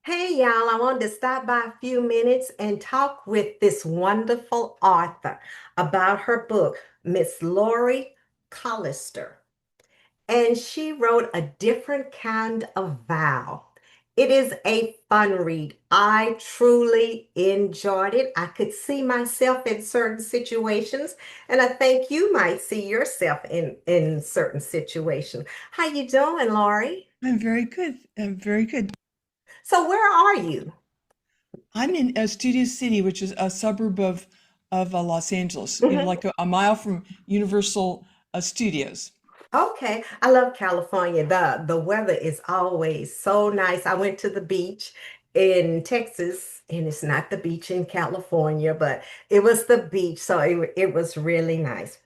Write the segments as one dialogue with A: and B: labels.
A: Hey, y'all, I wanted to stop by a few minutes and talk with this wonderful author about her book, Miss Laurie Collister. And she wrote A Different Kind of Vow. It is a fun read. I truly enjoyed it. I could see myself in certain situations, and I think you might see yourself in certain situations. How you doing, Laurie?
B: I'm very good. I'm very good.
A: So where are you?
B: I'm in Studio City, which is a suburb of Los Angeles,
A: Mhm.
B: like a mile from Universal Studios.
A: Okay, I love California. The weather is always so nice. I went to the beach in Texas, and it's not the beach in California, but it was the beach, so it was really nice.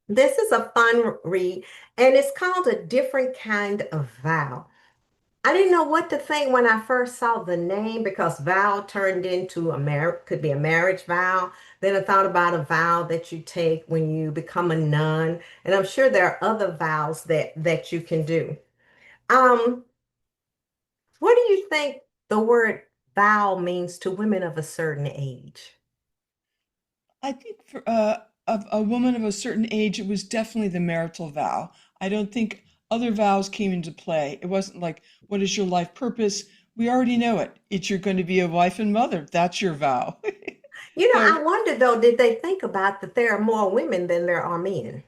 A: This is a fun read, and it's called A Different Kind of Vow. I didn't know what to think when I first saw the name because vow turned into a could be a marriage vow. Then I thought about a vow that you take when you become a nun, and I'm sure there are other vows that you can do. Um, what do you think the word vow means to women of a certain age?
B: I think for a woman of a certain age, it was definitely the marital vow. I don't think other vows came into play. It wasn't like, what is your life purpose? We already know it. It's you're going to be a wife and mother. That's your vow. So,
A: I wonder though, did they think about that there are more women than there are men?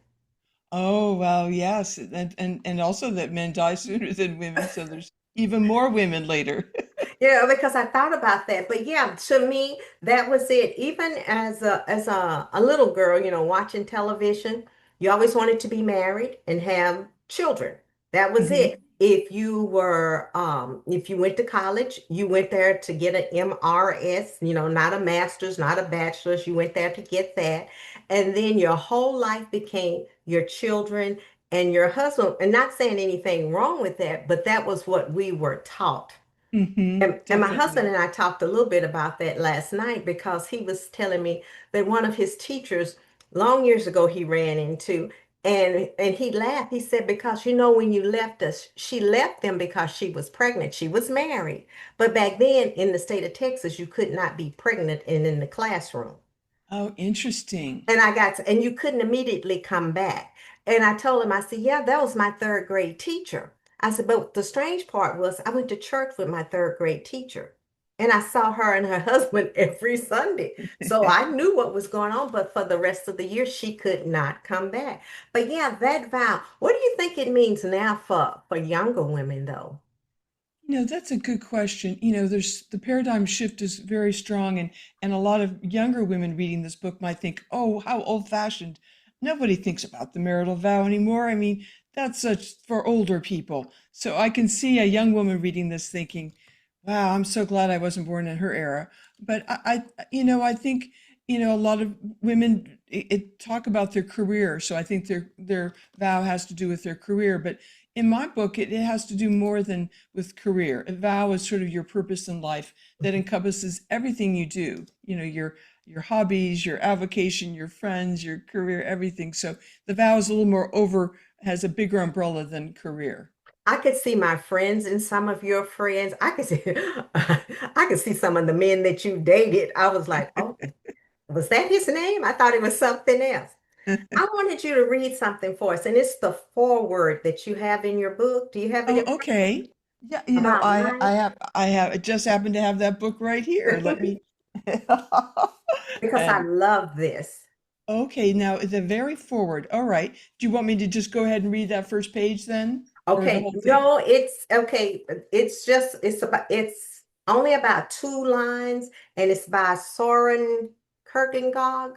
B: oh, well, yes. And also that men die sooner than women. So there's even more women later.
A: Yeah, because I thought about that. But yeah, to me, that was it. Even as a little girl, watching television, you always wanted to be married and have children. That was
B: Hmm.
A: it. If you went to college, you went there to get an MRS, not a master's, not a bachelor's. You went there to get that. And then your whole life became your children and your husband. And not saying anything wrong with that, but that was what we were taught. And my husband
B: Definitely.
A: and I talked a little bit about that last night because he was telling me that one of his teachers, long years ago, he ran into, and he laughed. He said, because when you left us, she left them because she was pregnant. She was married. But back then in the state of Texas, you could not be pregnant and in the classroom.
B: Oh, interesting.
A: And you couldn't immediately come back. And I told him, I said, yeah, that was my third grade teacher. I said, but the strange part was I went to church with my third grade teacher. And I saw her and her husband every Sunday. So I knew what was going on, but for the rest of the year, she could not come back. But yeah, that vow, what do you think it means now for younger women, though?
B: That's a good question. There's the paradigm shift is very strong, and a lot of younger women reading this book might think, "Oh, how old-fashioned." Nobody thinks about the marital vow anymore. I mean, that's such for older people. So I can see a young woman reading this thinking, "Wow, I'm so glad I wasn't born in her era." But I think, a lot of women talk about their career. So I think their vow has to do with their career. But in my book, it has to do more than with career. A vow is sort of your purpose in life that encompasses everything you do. Your hobbies, your avocation, your friends, your career, everything. So the vow is a little more over, has a bigger umbrella than career.
A: I could see my friends and some of your friends. I could see I could see some of the men that you dated. I was like, oh, was that his name? I thought it was something else. I wanted you to read something for us, and it's the foreword that you have in your book. Do you have it
B: Oh,
A: in front of
B: okay.
A: you?
B: Yeah,
A: About
B: I
A: life?
B: I just happen to have that book right here. Let me.
A: Because I
B: And
A: love this.
B: okay, now the very forward. All right. Do you want me to just go ahead and read that first page then, or the
A: Okay,
B: whole thing?
A: no, it's okay. It's only about 2 lines, and it's by Soren Kierkegaard.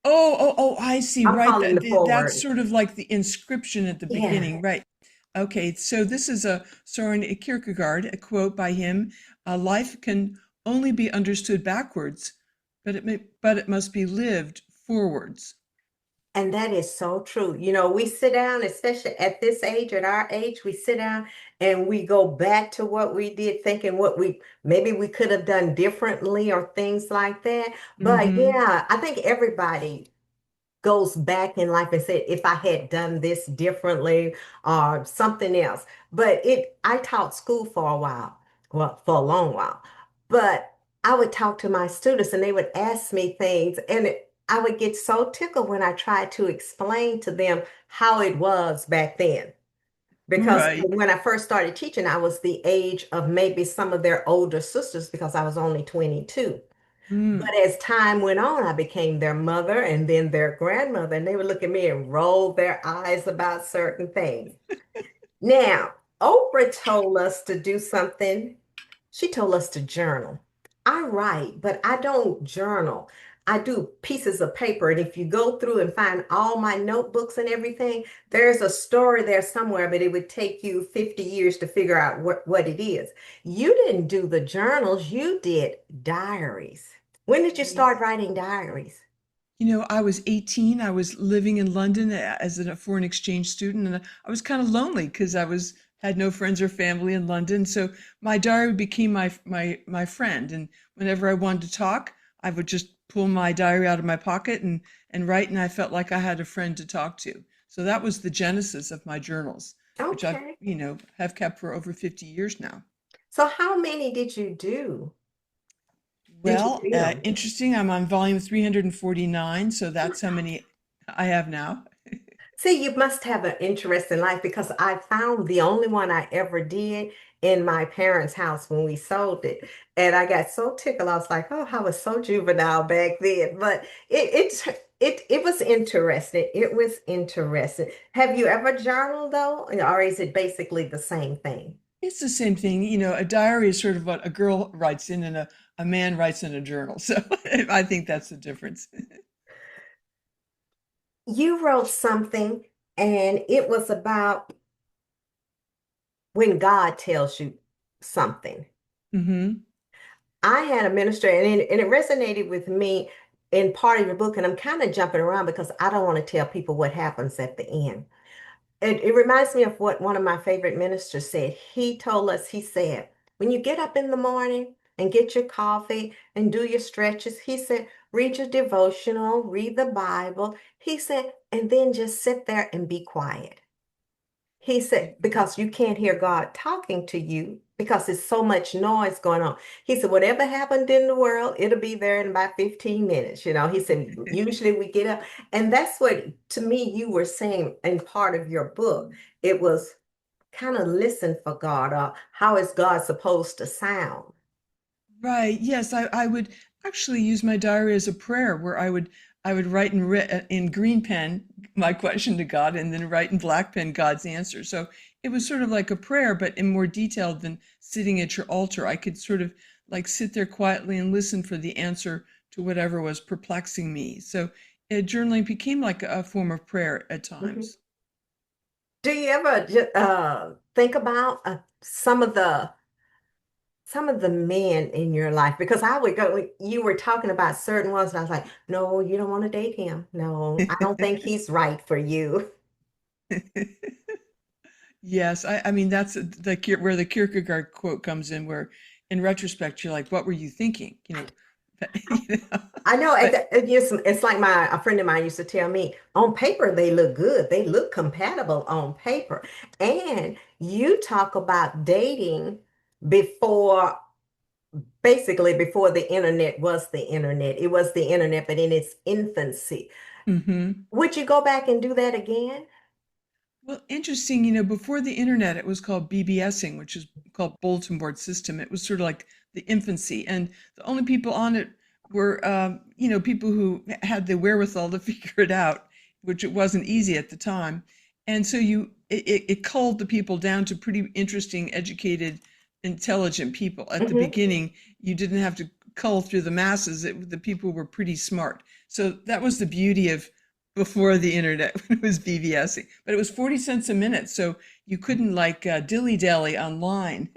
B: Oh, I see.
A: I'm
B: Right.
A: calling the
B: That's
A: forward.
B: sort of like the inscription at the
A: Yeah.
B: beginning. Right. Okay. So this is a Soren Kierkegaard, a quote by him. Life can only be understood backwards, but it must be lived forwards.
A: And that is so true. We sit down, especially at this age, at our age, we sit down and we go back to what we did, thinking what we maybe we could have done differently or things like that. But
B: Mm-hmm.
A: yeah, I think everybody goes back in life and said, if I had done this differently or something else. But I taught school for a while. well, for a long while. But I would talk to my students and they would ask me things, and I would get so tickled when I tried to explain to them how it was back then. Because
B: Right.
A: when I first started teaching, I was the age of maybe some of their older sisters because I was only 22. But
B: Mm.
A: as time went on, I became their mother and then their grandmother, and they would look at me and roll their eyes about certain things. Now, Oprah told us to do something. She told us to journal. I write, but I don't journal. I do pieces of paper. And if you go through and find all my notebooks and everything, there's a story there somewhere, but it would take you 50 years to figure out what it is. You didn't do the journals, you did diaries. When did you start writing diaries?
B: I was 18. I was living in London as a foreign exchange student, and I was kind of lonely because I was had no friends or family in London. So my diary became my friend, and whenever I wanted to talk, I would just pull my diary out of my pocket and write, and I felt like I had a friend to talk to. So that was the genesis of my journals, which I've
A: Okay.
B: have kept for over 50 years now.
A: So how many did you do? Did you
B: Well,
A: film?
B: interesting. I'm on volume 349, so that's how many I have now.
A: See, you must have an interesting life because I found the only one I ever did in my parents' house when we sold it. And I got so tickled. I was like, oh, I was so juvenile back then. But it was interesting. It was interesting. Have you ever journaled though? Or is it basically the same thing?
B: It's the same thing. A diary is sort of what a girl writes in and a man writes in a journal. So I think that's the difference.
A: You wrote something and it was about when God tells you something.
B: Hmm.
A: I had a minister, and it resonated with me in part of your book. And I'm kind of jumping around because I don't want to tell people what happens at the end. It reminds me of what one of my favorite ministers said. He told us, he said, when you get up in the morning and get your coffee and do your stretches, he said, read your devotional, read the Bible. He said, and then just sit there and be quiet. He said, because you can't hear God talking to you because there's so much noise going on. He said, whatever happened in the world, it'll be there in about 15 minutes. He said, usually we get up. And that's what, to me, you were saying in part of your book. It was kind of listen for God. How is God supposed to sound?
B: Right. Yes, I would actually use my diary as a prayer where I would write in green pen my question to God and then write in black pen God's answer. So it was sort of like a prayer, but in more detailed than sitting at your altar. I could sort of like sit there quietly and listen for the answer to whatever was perplexing me. So journaling became like a form of prayer at
A: Mhm.
B: times.
A: Do you ever think about some of the men in your life? Because I would go, you were talking about certain ones, and I was like, no, you don't want to date him. No, I don't think he's right for you.
B: Yes, I mean that's where the Kierkegaard quote comes in, where in retrospect you're like, what were you thinking? You know,
A: I know
B: but
A: it's like a friend of mine used to tell me, on paper they look good. They look compatible on paper. And you talk about dating before, basically before the internet was the internet. It was the internet, but in its infancy.
B: mhm.
A: Would you go back and do that again?
B: Well, interesting, before the internet, it was called BBSing, which is called bulletin board system. It was sort of like the infancy, and the only people on it were, people who had the wherewithal to figure it out, which it wasn't easy at the time. And so it culled the people down to pretty interesting, educated, intelligent people. At the
A: Hmm.
B: beginning, you didn't have to cull through the masses. The people were pretty smart. So that was the beauty of before the internet when it was BBSing. But it was 40 cents a minute, so you couldn't like dilly-dally online.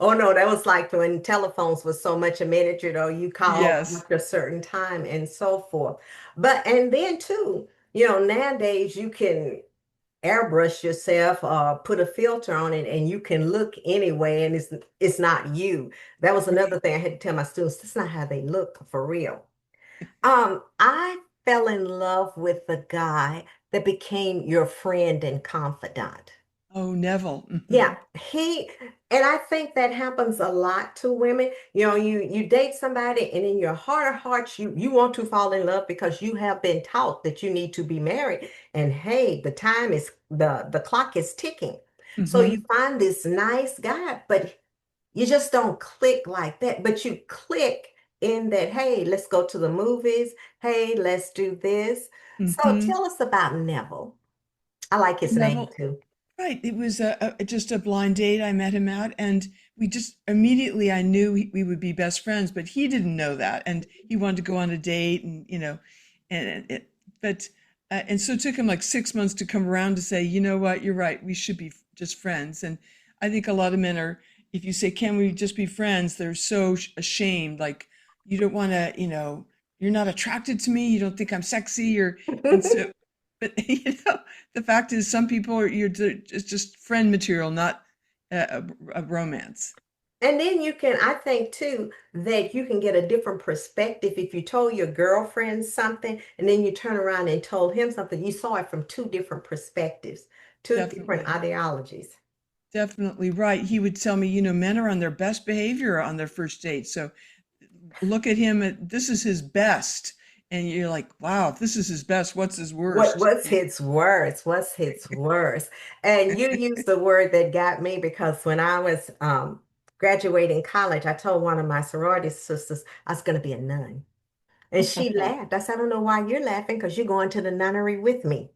A: Oh no, that was like when telephones was so much a minute, you call
B: Yes.
A: after a certain time and so forth. And then too, nowadays you can airbrush yourself or put a filter on it and you can look anyway and it's not you. That was another thing I had to tell my students, that's not how they look for real. I fell in love with the guy that became your friend and confidant.
B: Oh, Neville.
A: Yeah, and I think that happens a lot to women. You know, you date somebody and in your heart of hearts you want to fall in love because you have been taught that you need to be married. And hey, the clock is ticking. So you
B: Hmm.
A: find this nice guy, but you just don't click like that. But you click in that, hey, let's go to the movies. Hey, let's do this. So
B: Hmm.
A: tell us about Neville. I like his name
B: Neville.
A: too.
B: Right. It was just a blind date. I met him out, and we just immediately I knew we would be best friends, but he didn't know that, and he wanted to go on a date, and and it, but and so it took him like 6 months to come around to say, you know what, you're right, we should be just friends. And I think a lot of men are, if you say, can we just be friends, they're so ashamed, like you don't want to, you're not attracted to me, you don't think I'm sexy, or and so, but the fact is, some people are it's just friend material, not a romance.
A: And then you can, I think too, that you can get a different perspective if you told your girlfriend something and then you turn around and told him something. You saw it from two different perspectives, two different
B: Definitely,
A: ideologies.
B: definitely right. He would tell me, men are on their best behavior on their first date. So look at him. This is his best, and you're like, wow, if this is his best, what's his worst?
A: What's his worst? What's his worst? And you used the word that got me because when I was graduating college, I told one of my sorority sisters I was going to be a nun. And she laughed. I said, I don't know why you're laughing because you're going to the nunnery with me.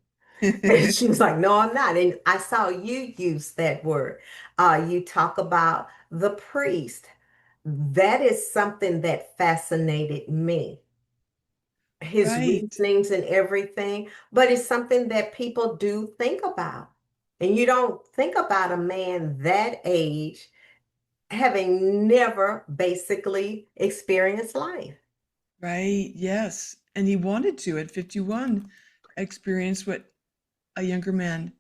A: And she was like, no, I'm not. And I saw you use that word. You talk about the priest. That is something that fascinated me, his
B: Right,
A: reasonings and everything, but it's something that people do think about. And you don't think about a man that age having never basically experienced life.
B: right, yes. And he wanted to at 51 experience what a younger man.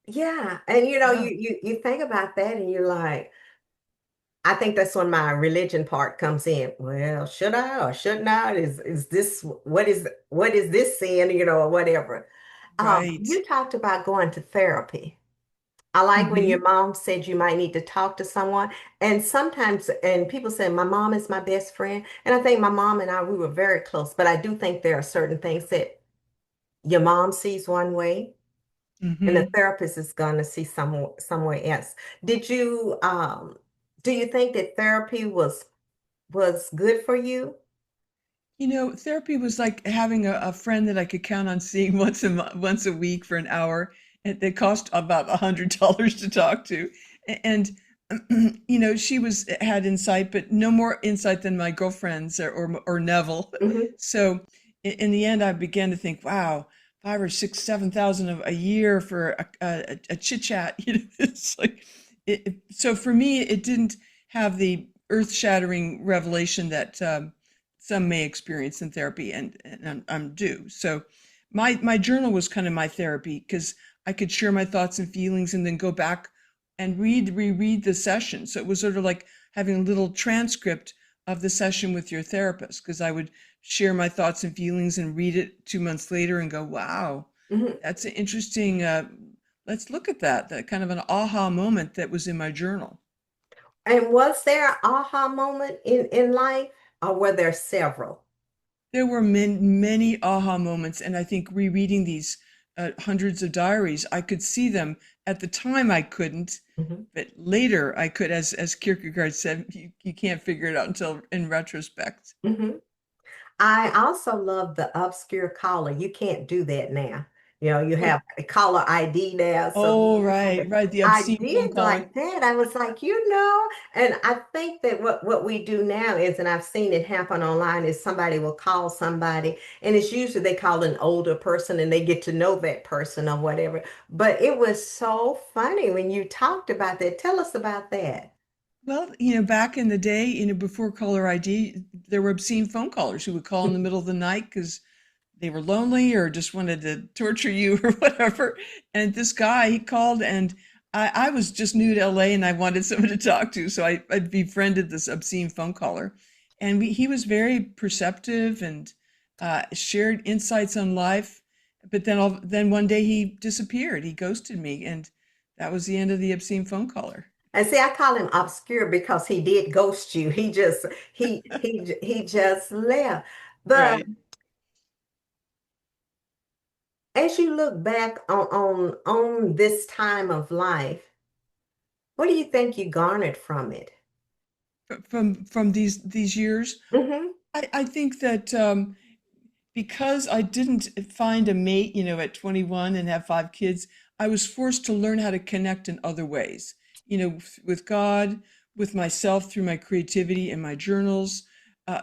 A: Yeah. And
B: Wow,
A: you think about that and you're like, I think that's when my religion part comes in. Well, should I or shouldn't I? Is this what is this sin, or whatever.
B: right.
A: You talked about going to therapy. I like when your
B: Hmm.
A: mom said you might need to talk to someone. And sometimes, and people say, my mom is my best friend. And I think my mom and I, we were very close. But I do think there are certain things that your mom sees one way and the
B: Hmm.
A: therapist is going to see somewhere else. Did you, do you think that therapy was good for you?
B: Therapy was like having a friend that I could count on seeing once a week for an hour. And it cost about $100 to talk to. And she had insight, but no more insight than my girlfriends or Neville.
A: Hmm.
B: So in the end, I began to think, wow, 5 or 6, 7,000 a year for a chit chat. It's like so for me, it didn't have the earth shattering revelation that some may experience in therapy, and I'm due. So my journal was kind of my therapy because I could share my thoughts and feelings and then go back and reread the session. So it was sort of like having a little transcript of the session with your therapist because I would share my thoughts and feelings and read it 2 months later and go, wow,
A: Hmm.
B: that's an interesting. Let's look at that kind of an aha moment that was in my journal.
A: And was there an aha moment in life, or were there several?
B: There were many aha moments, and I think rereading these hundreds of diaries, I could see them. At the time, I couldn't,
A: Hmm.
B: but later I could. As Kierkegaard said, you can't figure it out until in retrospect.
A: Hmm. I also love the obscure caller. You can't do that now. You
B: Oh,
A: have a caller ID now. So
B: oh, right, right. The
A: I
B: obscene phone
A: did
B: calling.
A: like that. I was like, and I think that what we do now is, and I've seen it happen online, is somebody will call somebody, and it's usually they call an older person and they get to know that person or whatever. But it was so funny when you talked about that. Tell us about that.
B: Well, back in the day, before caller ID, there were obscene phone callers who would call in the middle of the night because they were lonely or just wanted to torture you or whatever. And this guy, he called, and I was just new to LA and I wanted someone to talk to. So I befriended this obscene phone caller. And he was very perceptive and shared insights on life. But then one day he disappeared. He ghosted me. And that was the end of the obscene phone caller.
A: And see, I call him obscure because he did ghost you. He just left. But
B: Right.
A: as you look back on this time of life, what do you think you garnered from it?
B: From these years,
A: Hmm.
B: I think that because I didn't find a mate, at 21 and have 5 kids, I was forced to learn how to connect in other ways, with God, with myself through my creativity and my journals.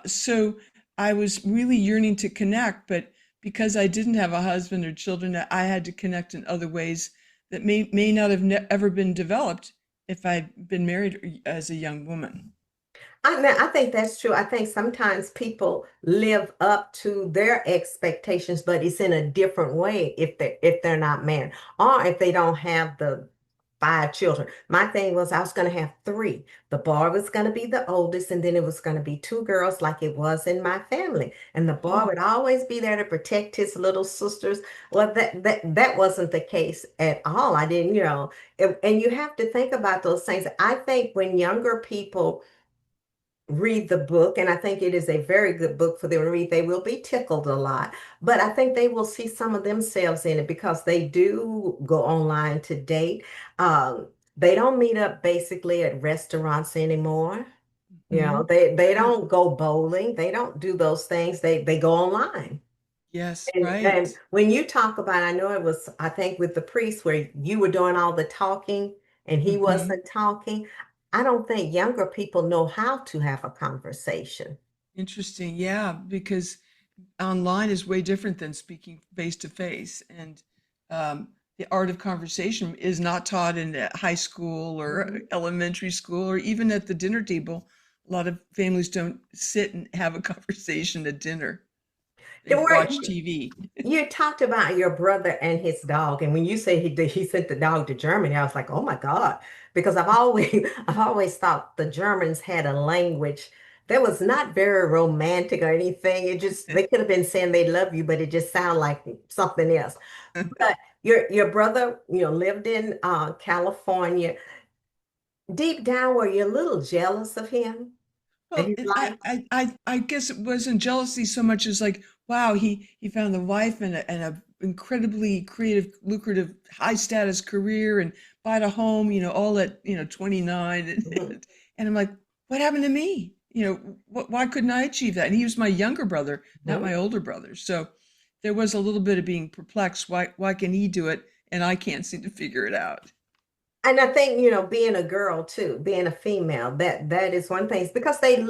B: So I was really yearning to connect, but because I didn't have a husband or children, I had to connect in other ways that may not have ever been developed if I'd been married as a young woman.
A: I mean, I think that's true. I think sometimes people live up to their expectations, but it's in a different way if they're not married or if they don't have the 5 children. My thing was I was going to have three. The boy was going to be the oldest, and then it was going to be two girls, like it was in my family. And the boy
B: Oh,
A: would always be there to protect his little sisters. Well, that wasn't the case at all. I didn't, and you have to think about those things. I think when younger people read the book, and I think it is a very good book for them to read. They will be tickled a lot, but I think they will see some of themselves in it because they do go online to date. They don't meet up basically at restaurants anymore.
B: mhm.
A: They
B: Yeah.
A: don't go bowling. They don't do those things. They go online.
B: Yes,
A: And
B: right.
A: when you talk about, I know it was, I think with the priest where you were doing all the talking and he
B: Hmm.
A: wasn't talking. I don't think younger people know how to have a conversation.
B: Interesting. Yeah, because online is way different than speaking face to face. And the art of conversation is not taught in high school or
A: Mhm.
B: elementary school or even at the dinner table. A lot of families don't sit and have a conversation at dinner. They
A: There were
B: watch TV.
A: You talked about your brother and his dog, and when you say he sent the dog to Germany, I was like, oh my God, because I've always I've always thought the Germans had a language that was not very romantic or anything. It just they could have been saying they love you, but it just sounded like something else. But your brother, lived in California. Deep down, were you a little jealous of him and
B: Well,
A: his life?
B: I guess it wasn't jealousy so much as like, wow, he found the wife and a incredibly creative, lucrative, high status career and bought a home, all at 29,
A: Mhm.
B: and I'm like, what happened to me? Why couldn't I achieve that? And he was my younger brother, not
A: Mhm.
B: my older brother. So there was a little bit of being perplexed. Why can he do it and I can't seem to figure it out?
A: And I think, being a girl too, being a female, that is one thing. It's because they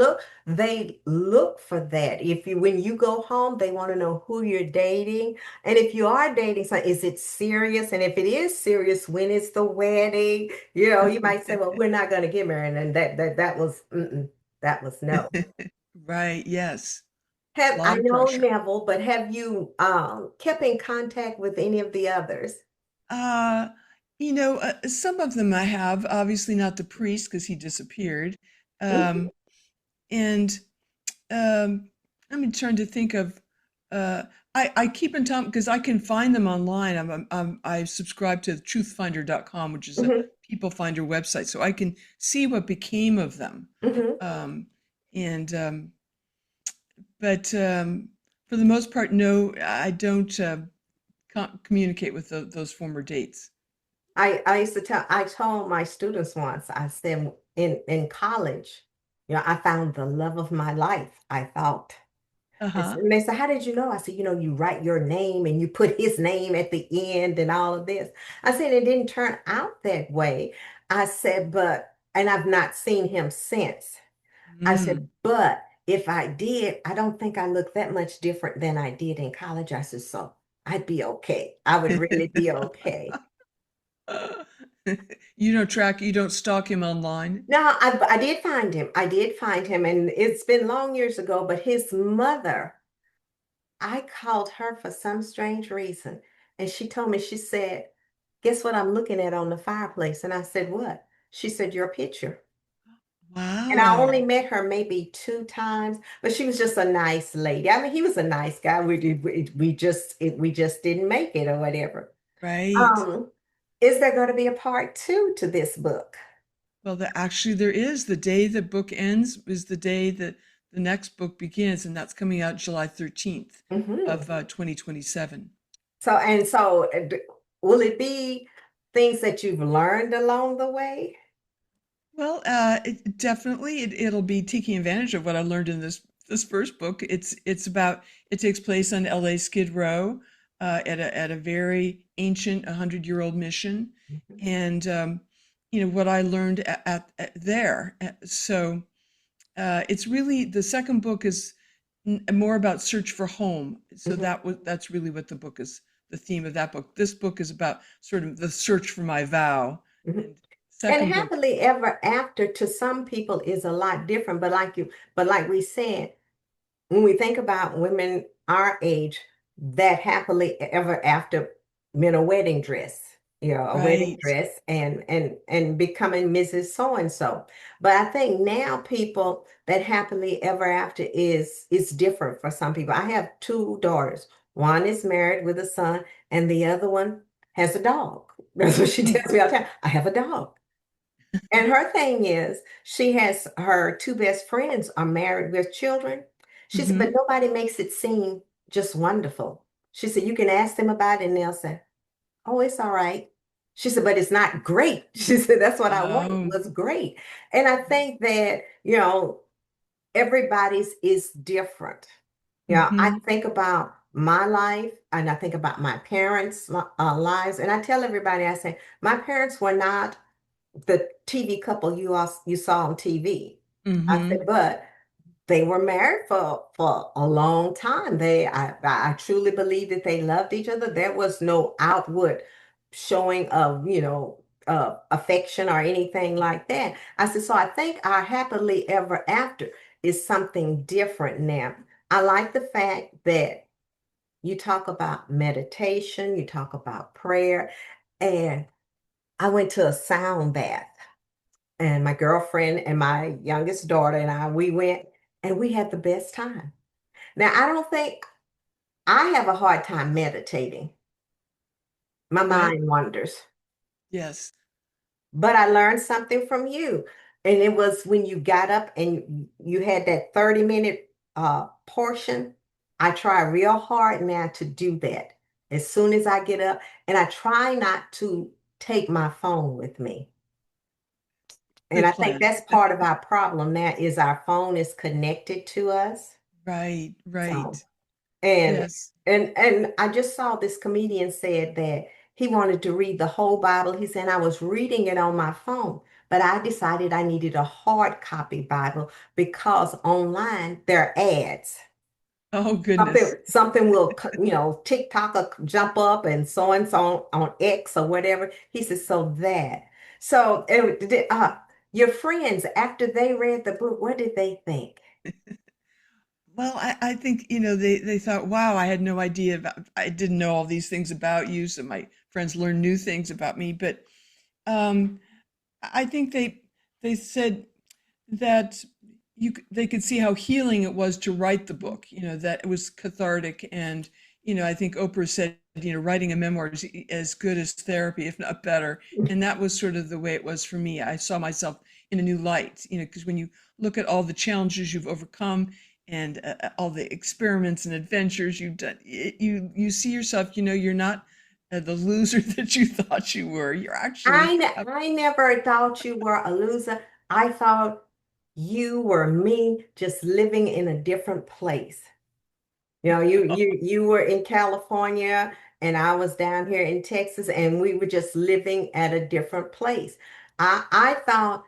A: look for that. If you when you go home, they want to know who you're dating. And if you are dating, so is it serious? And if it is serious, when is the wedding? You might say, well, we're not going to get married. And that was no.
B: Right, yes. A
A: I
B: lot of
A: know
B: pressure.
A: Neville, but have you kept in contact with any of the others?
B: Uh, some of them I have, obviously not the priest because he disappeared.
A: Mhm.
B: Um, and I'm trying to think of, uh, I keep in touch because I can find them online. I subscribe to truthfinder.com, which is a
A: Mhm.
B: people finder website, so I can see what became of them.
A: Mhm.
B: Um, and but for the most part, no, I don't communicate with those former dates.
A: I told my students once, I said in college, I found the love of my life, I thought.
B: Uh-huh.
A: And they said, how did you know? I said, you write your name and you put his name at the end and all of this. I said, it didn't turn out that way. I said, and I've not seen him since. I said,
B: Mm.
A: but if I did, I don't think I look that much different than I did in college. I said, so I'd be okay. I would really be okay.
B: You don't stalk him online?
A: No, I did find him. I did find him, and it's been long years ago, but his mother, I called her for some strange reason. And she told me, she said, guess what I'm looking at on the fireplace? And I said, what? She said, your picture. And I only
B: Wow.
A: met her maybe 2 times, but she was just a nice lady. I mean, he was a nice guy. We just didn't make it or whatever.
B: Right.
A: Um, Is there going to be a part two to this book?
B: Well, actually, there is. The day the book ends is the day that the next book begins, and that's coming out July 13th
A: Hmm.
B: of 2027.
A: Will it be things that you've learned along the way?
B: Well, definitely it'll be taking advantage of what I learned in this first book. It's about it takes place on LA Skid Row at a very ancient 100-year-old mission,
A: Mhm.
B: and what I learned at there. So it's really the second book is more about search for home. So
A: Mhm.
B: that's really what the book is. The theme of that book. This book is about sort of the search for my vow,
A: Mhm.
B: and
A: And
B: second book.
A: happily ever after to some people is a lot different. But like we said, when we think about women our age, that happily ever after meant a wedding dress, a wedding
B: Right.
A: dress and becoming Mrs. So and so. But I think now people that happily ever after is different for some people. I have two daughters. One is married with a son, and the other one has a dog. That's what she tells me all the time. I have a dog. And her thing is, she has her two best friends are married with children. She said, but
B: Mm-hmm.
A: nobody makes it seem just wonderful. She said, you can ask them about it and they'll say, oh, it's all right. She said, but it's not great. She said, that's what I wanted
B: Oh.
A: was great. And I think that, everybody's is different. I
B: Mm-hmm.
A: think about my life and I think about my parents' lives. And I tell everybody, I say, my parents were not the TV couple you saw on TV. I said,
B: Mm-hmm.
A: but they were married for a long time. I truly believe that they loved each other. There was no outward showing of, affection or anything like that. I said, so I think our happily ever after is something different now. I like the fact that you talk about meditation, you talk about prayer, and I went to a sound bath and my girlfriend and my youngest daughter and we went and we had the best time. Now, I don't think I have a hard time meditating. My
B: Right.
A: mind wanders.
B: Yes.
A: But I learned something from you. And it was when you got up and you had that 30-minute portion. I try real hard now to do that as soon as I get up. And I try not to take my phone with me. And
B: Good
A: I think
B: plan.
A: that's part of our problem now is our phone is connected to us.
B: Right.
A: So,
B: Right.
A: and
B: Yes.
A: and I just saw this comedian said that he wanted to read the whole Bible. He said, I was reading it on my phone, but I decided I needed a hard copy Bible because online there are ads.
B: Oh
A: Something
B: goodness.
A: something will, TikTok will jump up and so on X or whatever. He says, so that. So your friends, after they read the book, what did they think?
B: Well, I think, they thought, wow, I had no idea about, I didn't know all these things about you. So my friends learned new things about me. But um, I think they said that they could see how healing it was to write the book, that it was cathartic. And, I think Oprah said, writing a memoir is as good as therapy, if not better. And that was sort of the way it was for me. I saw myself in a new light, because when you look at all the challenges you've overcome and all the experiments and adventures you've done, you see yourself, you're not the loser that you thought you were. You're actually,
A: I never thought you were a loser. I thought you were me just living in a different place. You were in California and I was down here in Texas and we were just living at a different place. I thought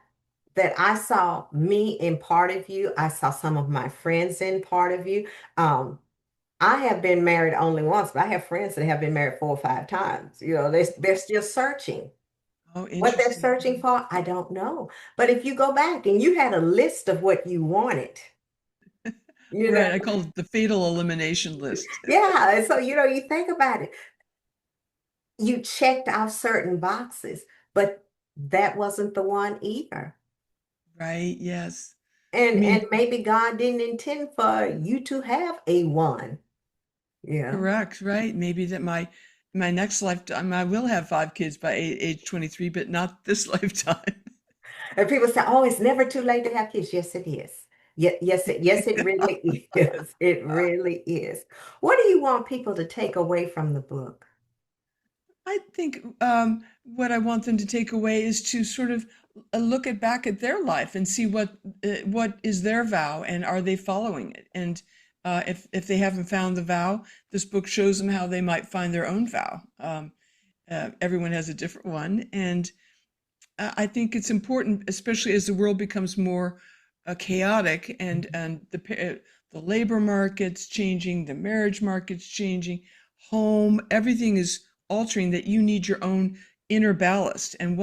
A: that I saw me in part of you. I saw some of my friends in part of you. I have been married only once, but I have friends that have been married 4 or 5 times. They're still searching.
B: oh,
A: What they're
B: interesting.
A: searching for, I don't know. But if you go back and you had a list of what you wanted, you know,
B: Right. I call it the fatal elimination list.
A: yeah. And so, you think about it, you checked off certain boxes, but that wasn't the one either.
B: Right. Yes. I
A: And
B: mean,
A: maybe God didn't intend for you to have a one. Yeah.
B: correct. Right. Maybe that my next lifetime, I will have 5 kids by age 23, but not this lifetime.
A: And people say, "Oh, it's never too late to have kids." Yes, it is. Yes, it really is. It really is. What do you want people to take away from the book?
B: I think what I want them to take away is to sort of look at back at their life and see what is their vow and are they following it. And if they haven't found the vow, this book shows them how they might find their own vow. Everyone has a different one, and I think it's important, especially as the world becomes more chaotic and the labor market's changing, the marriage market's changing, home, everything is altering. That you need your own inner ballast, and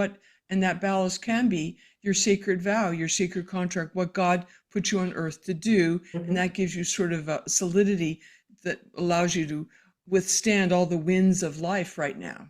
B: that ballast can be your sacred vow, your sacred contract, what God put you on earth to do, and
A: Mhm.
B: that gives you sort of a solidity that allows you to withstand all the winds of life right now.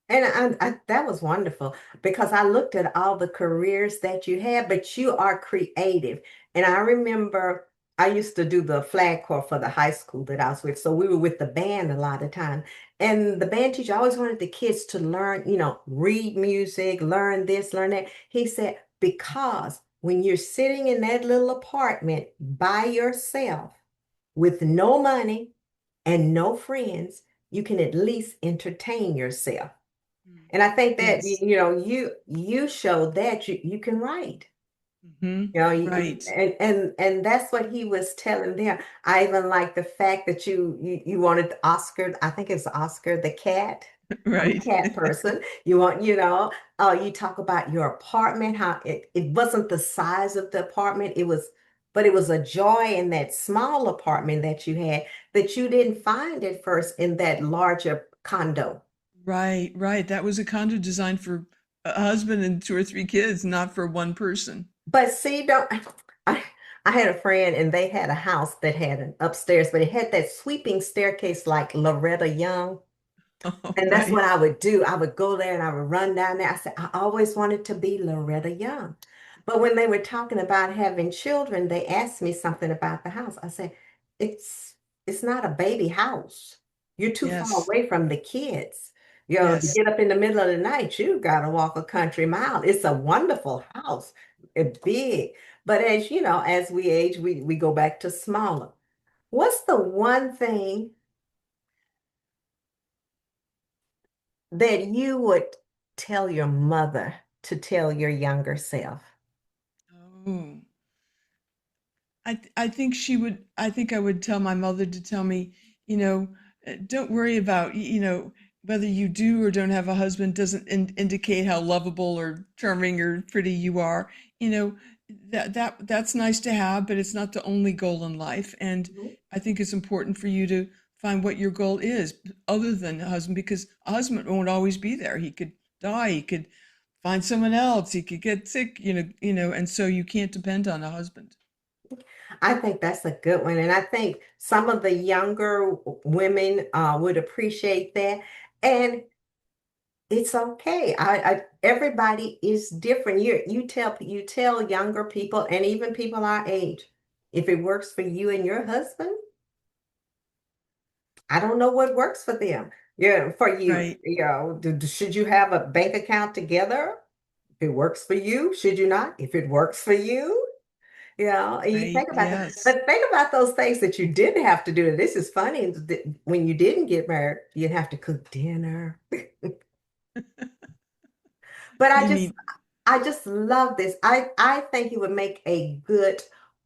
A: And that was wonderful because I looked at all the careers that you had, but you are creative. And I remember I used to do the flag corps for the high school that I was with. So we were with the band a lot of time. And the band teacher always wanted the kids to learn, read music, learn this, learn that. He said, because when you're sitting in that little apartment by yourself with no money and no friends, you can at least entertain yourself.
B: Mm.
A: And I think that
B: Yes.
A: you showed that you can write.
B: Right.
A: And that's what he was telling them. I even like the fact that you wanted Oscar. I think it's Oscar the cat. I'm a
B: Right.
A: cat person. You talk about your apartment, how it wasn't the size of the apartment. But it was a joy in that small apartment that you had that you didn't find at first in that larger condo.
B: Right, right. That was a condo designed for a husband and 2 or 3 kids, not for one person.
A: But see, don't I I had a friend and they had a house that had an upstairs, but it had that sweeping staircase like Loretta Young.
B: Oh,
A: And that's what
B: right.
A: I would do. I would go there and I would run down there. I said, I always wanted to be Loretta Young. But when they were talking about having children, they asked me something about the house. I said, it's it's not a baby house. You're too far
B: Yes,
A: away from the kids. To
B: yes.
A: get up in the middle of the night, you gotta walk a country mile. It's a wonderful house. It's big. But as you know, as we age, we go back to smaller. What's the one thing that you would tell your mother to tell your younger self?
B: Oh. I think she would, I think I would tell my mother to tell me, you know, don't worry about, whether you do or don't have a husband doesn't indicate how lovable or charming or pretty you are. You know, that's nice to have, but it's not the only goal in life. And
A: Mhm.
B: I think it's important for you to find what your goal is other than a husband, because a husband won't always be there. He could die, he could find someone else, he could get sick, and so you can't depend on a husband.
A: I think that's a good one. And I think some of the younger women would appreciate that. And it's okay. Everybody is different. You tell younger people and even people our age, if it works for you and your husband, I don't know what works for them. Yeah, for you.
B: Right.
A: Should you have a bank account together? If it works for you, should you not? If it works for you, and you
B: Right.
A: think about that.
B: Yes.
A: But think about those things that you didn't have to do. This is funny. When you didn't get married, you'd have to cook dinner. But I
B: You
A: just
B: mean,
A: I just love this. I think it would make a good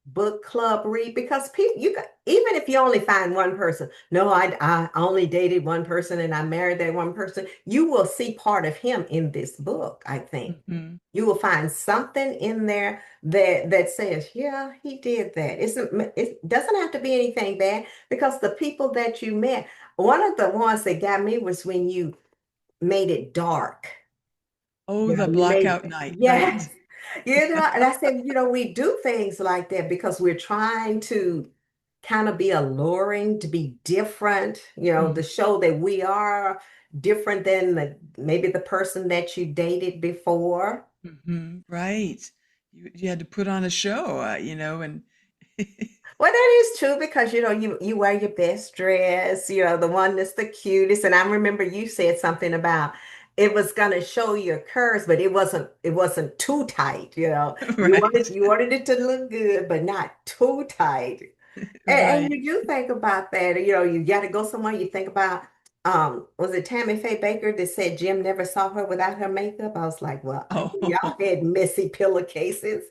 A: book club read because people even if you only find one person, no, I only dated one person and I married that one person, you will see part of him in this book, I think.
B: mhm.
A: You will find something in there that says, yeah, he did that. It doesn't have to be anything bad because the people that you met, one of the ones that got me was when you made it dark.
B: Oh, the
A: You made,
B: blackout night, right?
A: yes. And I said, we do things like that because we're trying to kind of be alluring, to be different, to
B: Mhm,
A: show that we are different than maybe the person that you dated before.
B: right. You had to put on a show, and
A: Well, that is true because you wear your best dress, the one that's the cutest. And I remember you said something about it was gonna show your curves, but it wasn't too tight, you know. You wanted
B: Right.
A: you wanted it to look good, but not too tight. And
B: Right.
A: you do think about that, you got to go somewhere. You think about, was it Tammy Faye Baker that said Jim never saw her without her makeup? I was like, well, I knew y'all
B: Oh.
A: had messy pillowcases.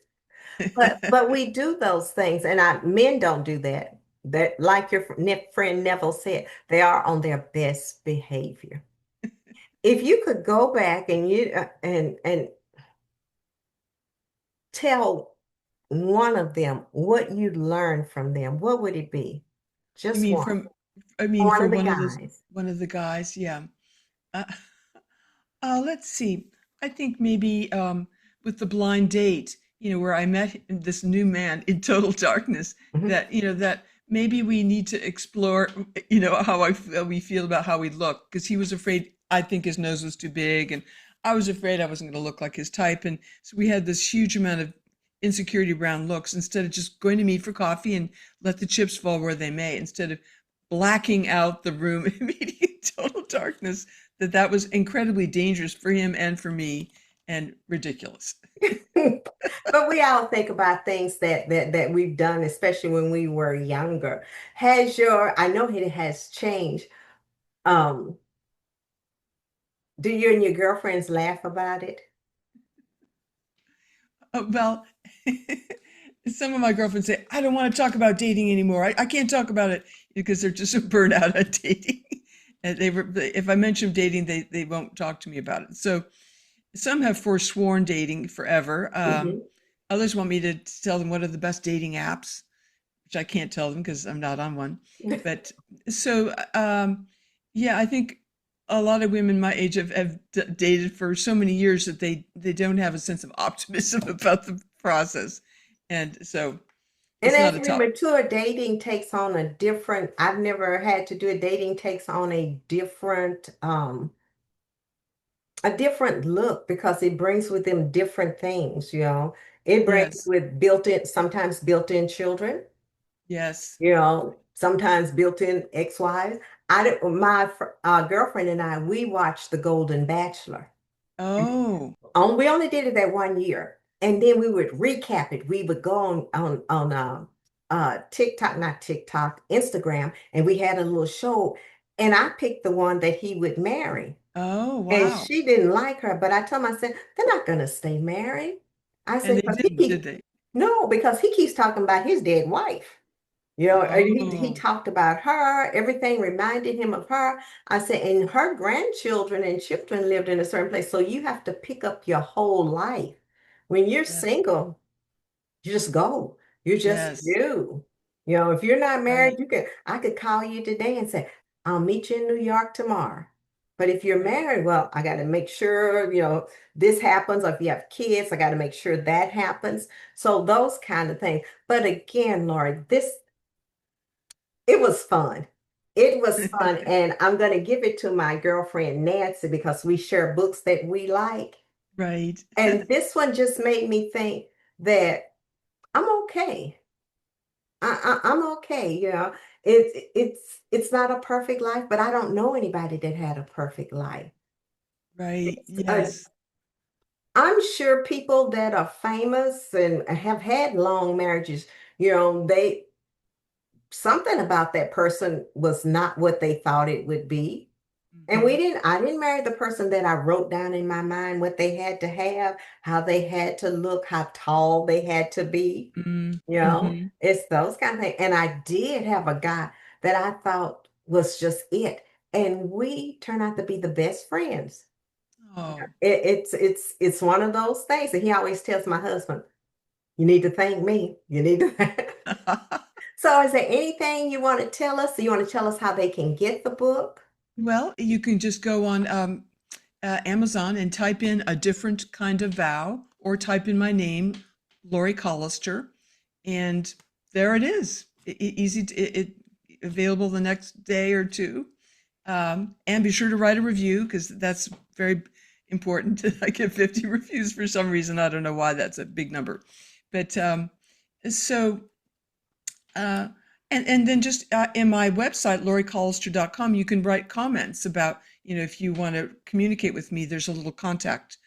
A: But we do those things, and men don't do that. That, like your friend Neville said, they are on their best behavior. If you could go back and and tell one of them what you learned from them, what would it be?
B: You
A: Just
B: mean
A: one.
B: from, I mean,
A: One of
B: from
A: the
B: one of those,
A: guys.
B: one of the guys? Yeah. Uh, let's see. I think maybe with the blind date, where I met this new man in total darkness,
A: Mhm.
B: that maybe we need to explore, how we feel about how we look, because he was afraid, I think his nose was too big, and I was afraid I wasn't going to look like his type. And so we had this huge amount of insecurity around looks instead of just going to meet for coffee and let the chips fall where they may, instead of blacking out the room and meeting in total darkness, that was incredibly dangerous for him and for me and ridiculous.
A: But we all think about things that we've done, especially when we were younger. I know it has changed. Um, do you and your girlfriends laugh about it?
B: Well, some of my girlfriends say, I don't want to talk about dating anymore. I can't talk about it because they're just so burnt out on dating. And if I mention dating, they won't talk to me about it. So some have forsworn dating forever.
A: Hmm.
B: Others want me to tell them what are the best dating apps, which I can't tell them because I'm not on one. But so, yeah, I think a lot of women my age have dated for so many years that they don't have a sense of optimism about the process, and so
A: And
B: it's not
A: as
B: a
A: we
B: top.
A: mature, dating takes on I've never had to do it. Dating takes on a different look because it brings with them different things. It brings
B: Yes,
A: with sometimes built-in children.
B: yes.
A: Sometimes built-in ex-wives. My girlfriend and we watched The Golden Bachelor.
B: Oh,
A: We only did it that one year, and then we would recap it. We would go on TikTok, not TikTok, Instagram, and we had a little show. And I picked the one that he would marry.
B: oh,
A: And
B: wow.
A: she didn't like her, but I told him, I said, they're not gonna stay married. I
B: And
A: said,
B: they
A: because
B: didn't, did they?
A: no, because he keeps talking about his dead wife. And he
B: Oh,
A: talked about her, everything reminded him of her. I said, and her grandchildren and children lived in a certain place. So you have to pick up your whole life. When you're
B: yes,
A: single, you just go. You just
B: yes,
A: do. If you're not married,
B: right,
A: I could call you today and say, I'll meet you in New York tomorrow. But if you're
B: right,
A: married, well, I got to make sure, this happens. Or if you have kids, I got to make sure that happens. So those kind of things. But again, Lori, it was fun. It was fun. And I'm going to give it to my girlfriend, Nancy, because we share books that we like.
B: right,
A: And this one just made me think that I'm okay. I'm okay. It's not a perfect life, but I don't know anybody that had a perfect life.
B: right.
A: It's,
B: Yes.
A: I'm sure people that are famous and have had long marriages, they something about that person was not what they thought it would be. And
B: Hmm.
A: I didn't marry the person that I wrote down in my mind what they had to have, how they had to look, how tall they had to be.
B: Mm-hmm.
A: It's those kind of things. And I did have a guy that I thought was just it. And we turned out to be the best friends.
B: Oh.
A: It's one of those things. And he always tells my husband, you need to thank me. You need to. So is there anything you want to tell us? You want to tell us how they can get the book?
B: Well, you can just go on Amazon and type in a different kind of vow, or type in my name, Laurie Collister, and there it is. Easy, available the next day or two. And be sure to write a review because that's very important. I get 50 reviews for some reason. I don't know why that's a big number. But so Uh, and then just in my website, lauriecollister.com, you can write comments about, if you want to communicate with me, there's a little contact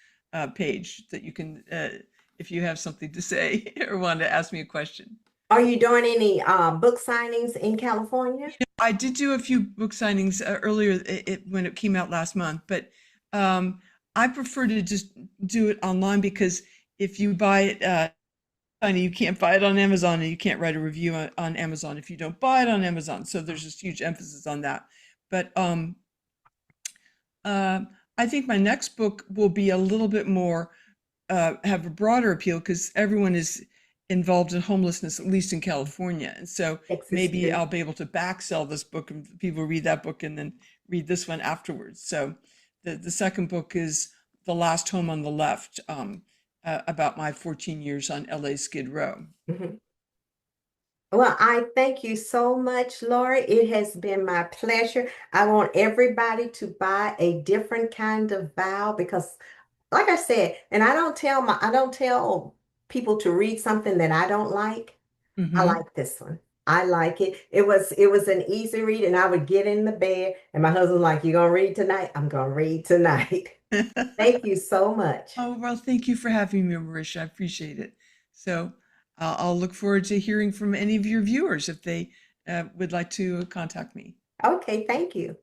B: page that you can, if you have something to say or want to ask me a question.
A: Are you doing any book signings in California?
B: I did do a few book signings earlier when it came out last month, but um, I prefer to just do it online because if you buy it, you can't buy it on Amazon and you can't write a review on Amazon if you don't buy it on Amazon. So there's this huge emphasis on that. But uh, I think my next book will be a little bit more have a broader appeal because everyone is involved in homelessness, at least in California. And so
A: Texas,
B: maybe
A: yes.
B: I'll be able to back sell this book and people read that book and then read this one afterwards. So the second book is The Last Home on the Left, about my 14 years on LA Skid Row.
A: Mhm. Well, I thank you so much, Laura. It has been my pleasure. I want everybody to buy a different kind of vow because, like I said, and I don't tell people to read something that I don't like. I
B: Hmm.
A: like this one. I like it. It was an easy read, and I would get in the bed, and my husband was like, "You gonna read tonight?" I'm gonna read tonight. Thank you so much.
B: Oh, well, thank you for having me, Marisha. I appreciate it. So I'll look forward to hearing from any of your viewers if they would like to contact me.
A: Okay, thank you.